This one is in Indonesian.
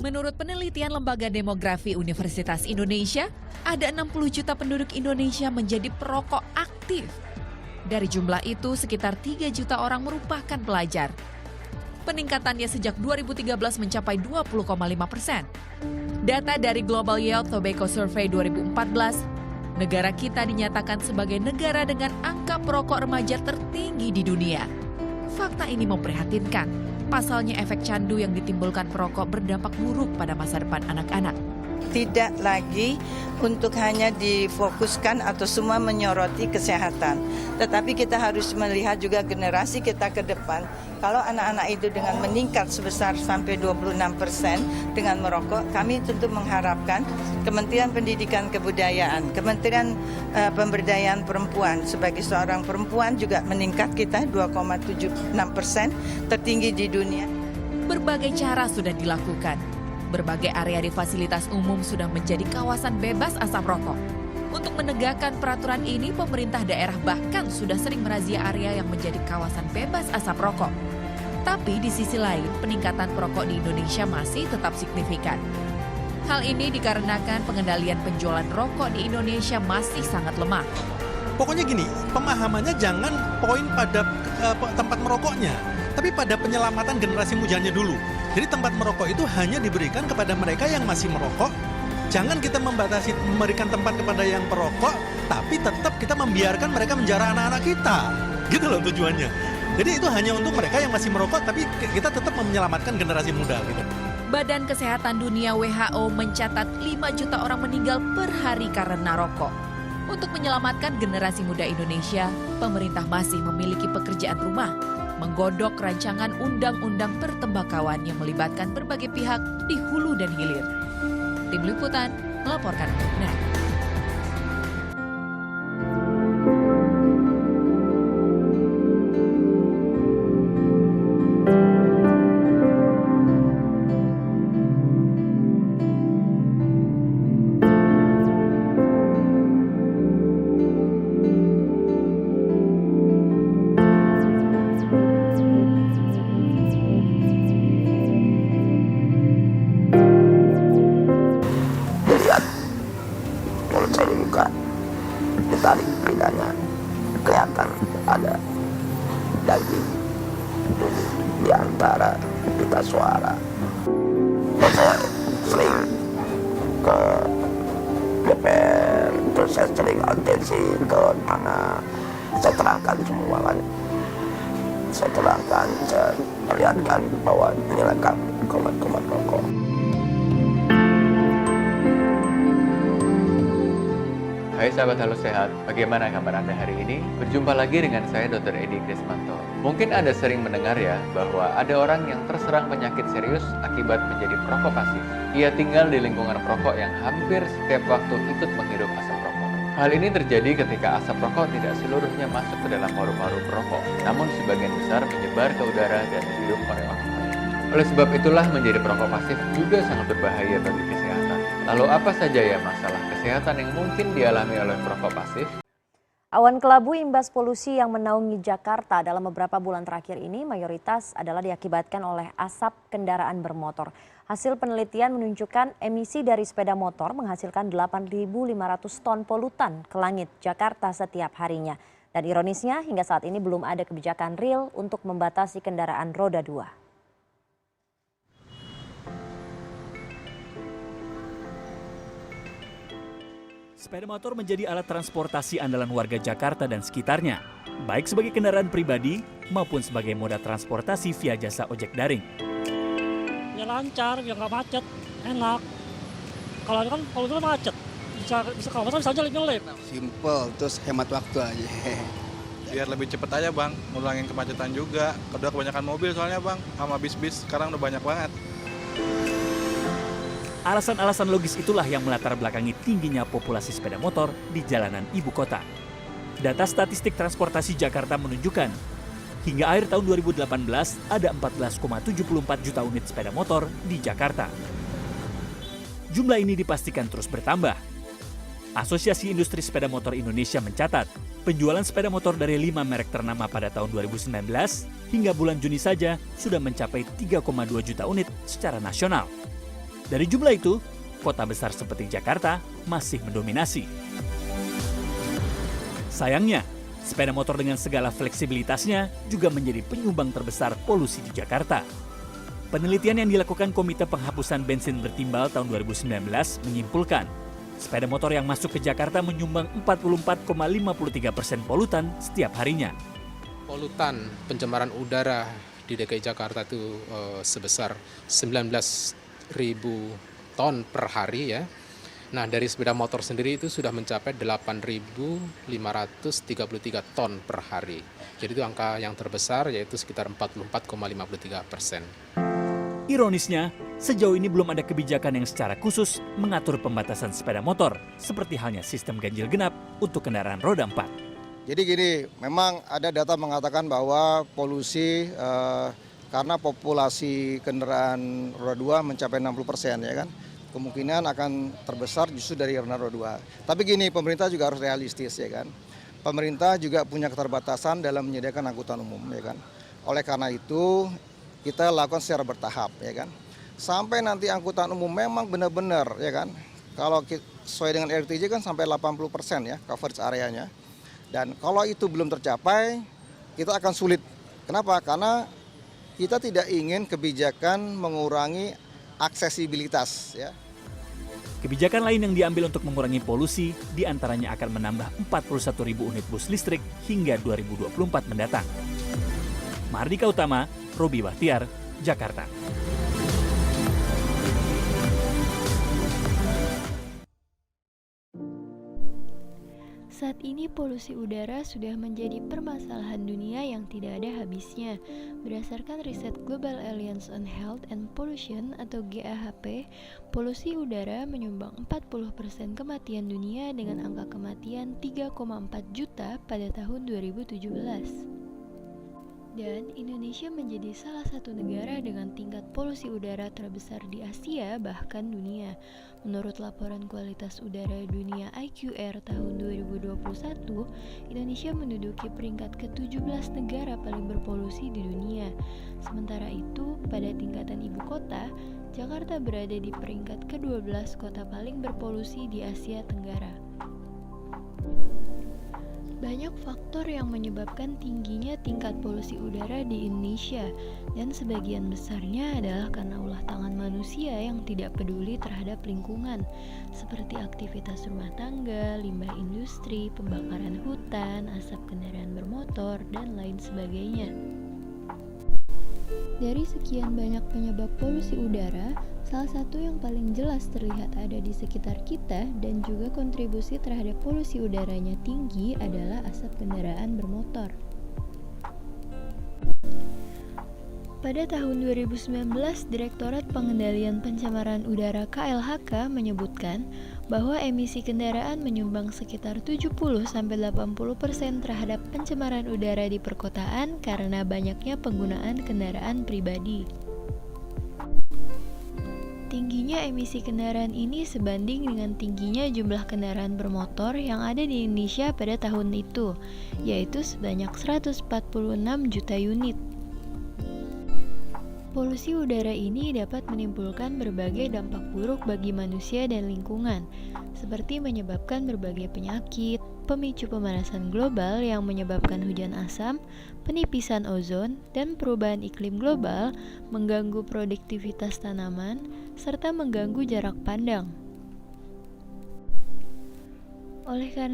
Menurut penelitian Lembaga Demografi Universitas Indonesia, ada 60 juta penduduk Indonesia menjadi perokok aktif. Dari jumlah itu, sekitar 3 juta orang merupakan pelajar. Peningkatannya sejak 2013 mencapai 20,5%. Data dari Global Youth Tobacco Survey 2014, negara kita dinyatakan sebagai negara dengan angka perokok remaja tertinggi di dunia. Fakta ini memprihatinkan. Pasalnya efek candu yang ditimbulkan perokok berdampak buruk pada masa depan anak-anak. Tidak lagi untuk hanya difokuskan atau semua menyoroti kesehatan. Tetapi kita harus melihat juga generasi kita ke depan. Kalau anak-anak itu dengan meningkat sebesar sampai 26% dengan merokok, kami tentu mengharapkan Kementerian Pendidikan Kebudayaan, Kementerian Pemberdayaan Perempuan sebagai seorang perempuan juga meningkat kita 2,76%, tertinggi di dunia. Berbagai cara sudah dilakukan. Berbagai area di fasilitas umum sudah menjadi kawasan bebas asap rokok. Untuk menegakkan peraturan ini, pemerintah daerah bahkan sudah sering merazia area yang menjadi kawasan bebas asap rokok. Tapi di sisi lain, peningkatan perokok di Indonesia masih tetap signifikan. Hal ini dikarenakan pengendalian penjualan rokok di Indonesia masih sangat lemah. Pokoknya gini, pemahamannya jangan poin pada tempat merokoknya, tapi pada penyelamatan generasi mudanya dulu. Jadi tempat merokok itu hanya diberikan kepada mereka yang masih merokok. Jangan kita membatasi memberikan tempat kepada yang perokok, tapi tetap kita membiarkan mereka menjara anak-anak kita. Gitu loh tujuannya. Jadi itu hanya untuk mereka yang masih merokok, tapi kita tetap menyelamatkan generasi muda. Gitu. Badan Kesehatan Dunia WHO mencatat 5 juta orang meninggal per hari karena rokok. Untuk menyelamatkan generasi muda Indonesia, pemerintah masih memiliki pekerjaan rumah. Menggodok rancangan undang-undang pertembakauan yang melibatkan berbagai pihak di hulu dan hilir. Tim Liputan melaporkan untuk NET. Ditarik lidahnya, kelihatan ada daging di antara pita suara. Saya sering ke DPR, terus saya sering atensi ke mana, saya terangkan semua kan. Saya terangkan, saya perlihatkan bahwa inilah komat-komat rokok. Hai sahabat Halo Sehat, bagaimana kabar Anda hari ini? Berjumpa lagi dengan saya Dr. Edi Krismanto. Mungkin Anda sering mendengar ya, bahwa ada orang yang terserang penyakit serius akibat menjadi perokok pasif. Ia tinggal di lingkungan perokok yang hampir setiap waktu ikut menghirup asap rokok. Hal ini terjadi ketika asap rokok tidak seluruhnya masuk ke dalam paru-paru perokok, namun sebagian besar menyebar ke udara dan dihirup oleh orang lain. Oleh sebab itulah menjadi perokok pasif juga sangat berbahaya bagi kesehatan. Lalu apa saja ya masalah kesehatan yang mungkin dialami oleh perokok pasif? Awan kelabu imbas polusi yang menaungi Jakarta dalam beberapa bulan terakhir ini mayoritas adalah diakibatkan oleh asap kendaraan bermotor. Hasil penelitian menunjukkan emisi dari sepeda motor menghasilkan 8.500 ton polutan ke langit Jakarta setiap harinya. Dan ironisnya hingga saat ini belum ada kebijakan real untuk membatasi kendaraan roda 2. Sepeda motor menjadi alat transportasi andalan warga Jakarta dan sekitarnya, baik sebagai kendaraan pribadi maupun sebagai moda transportasi via jasa ojek daring. Ya lancar, ya nggak macet, enak. Kalau itu kan macet, kalau bisa aja ngelip. Simple, terus hemat waktu aja. Biar lebih cepet aja bang, ngurangin kemacetan juga. Kedua kebanyakan mobil soalnya bang, sama bis-bis sekarang udah banyak banget. Alasan-alasan logis itulah yang melatar belakangi tingginya populasi sepeda motor di jalanan ibu kota. Data statistik transportasi Jakarta menunjukkan, hingga akhir tahun 2018 ada 14,74 juta unit sepeda motor di Jakarta. Jumlah ini dipastikan terus bertambah. Asosiasi Industri Sepeda Motor Indonesia mencatat, penjualan sepeda motor dari 5 merek ternama pada tahun 2019 hingga bulan Juni saja sudah mencapai 3,2 juta unit secara nasional. Dari jumlah itu, kota besar seperti Jakarta masih mendominasi. Sayangnya, sepeda motor dengan segala fleksibilitasnya juga menjadi penyumbang terbesar polusi di Jakarta. Penelitian yang dilakukan Komite Penghapusan Bensin Bertimbal tahun 2019 menyimpulkan, sepeda motor yang masuk ke Jakarta menyumbang 44,53% polutan setiap harinya. Polutan pencemaran udara di DKI Jakarta itu sebesar 19.000 ton per hari ya. Nah, dari sepeda motor sendiri itu sudah mencapai 8.533 ton per hari. Jadi itu angka yang terbesar, yaitu sekitar 44,53%. Ironisnya, sejauh ini belum ada kebijakan yang secara khusus mengatur pembatasan sepeda motor, seperti halnya sistem ganjil genap untuk kendaraan roda 4. Jadi gini, memang ada data mengatakan bahwa polusi karena populasi kendaraan roda 2 mencapai 60% ya kan. Kemungkinan akan terbesar justru dari kendaraan roda 2. Tapi gini, pemerintah juga harus realistis ya kan. Pemerintah juga punya keterbatasan dalam menyediakan angkutan umum ya kan. Oleh karena itu, kita lakukan secara bertahap ya kan. Sampai nanti angkutan umum memang benar-benar ya kan. Kalau sesuai dengan RTJ kan sampai 80% ya coverage areanya. Dan kalau itu belum tercapai, kita akan sulit. Kenapa? Karena kita tidak ingin kebijakan mengurangi aksesibilitas ya. Kebijakan lain yang diambil untuk mengurangi polusi diantaranya akan menambah 41.000 unit bus listrik hingga 2024 mendatang. Mardika Utama, Robi Bahtiar, Jakarta. Saat ini polusi udara sudah menjadi permasalahan dunia yang tidak ada habisnya. Berdasarkan riset Global Alliance on Health and Pollution atau GAHP, polusi udara menyumbang 40% kematian dunia dengan angka kematian 3,4 juta pada tahun 2017. Dan Indonesia menjadi salah satu negara dengan tingkat polusi udara terbesar di Asia bahkan dunia. Menurut laporan kualitas udara dunia IQR tahun 2021, Indonesia menduduki peringkat ke-17 negara paling berpolusi di dunia. Sementara itu, pada tingkatan ibu kota, Jakarta berada di peringkat ke-12 kota paling berpolusi di Asia Tenggara. Banyak faktor yang menyebabkan tingginya tingkat polusi udara di Indonesia, dan sebagian besarnya adalah karena ulah tangan manusia yang tidak peduli terhadap lingkungan, seperti aktivitas rumah tangga, limbah industri, pembakaran hutan, asap kendaraan bermotor, dan lain sebagainya. Dari sekian banyak penyebab polusi udara, salah satu yang paling jelas terlihat ada di sekitar kita dan juga kontribusi terhadap polusi udaranya tinggi adalah asap kendaraan bermotor. Pada tahun 2019, Direktorat Pengendalian Pencemaran Udara KLHK menyebutkan bahwa emisi kendaraan menyumbang sekitar 70-80% terhadap pencemaran udara di perkotaan karena banyaknya penggunaan kendaraan pribadi. Tingginya emisi kendaraan ini sebanding dengan tingginya jumlah kendaraan bermotor yang ada di Indonesia pada tahun itu, yaitu sebanyak 146 juta unit. Polusi udara ini dapat menimbulkan berbagai dampak buruk bagi manusia dan lingkungan, seperti menyebabkan berbagai penyakit, pemicu pemanasan global yang menyebabkan hujan asam, penipisan ozon, dan perubahan iklim global, mengganggu produktivitas tanaman, serta mengganggu jarak pandang. Oleh karena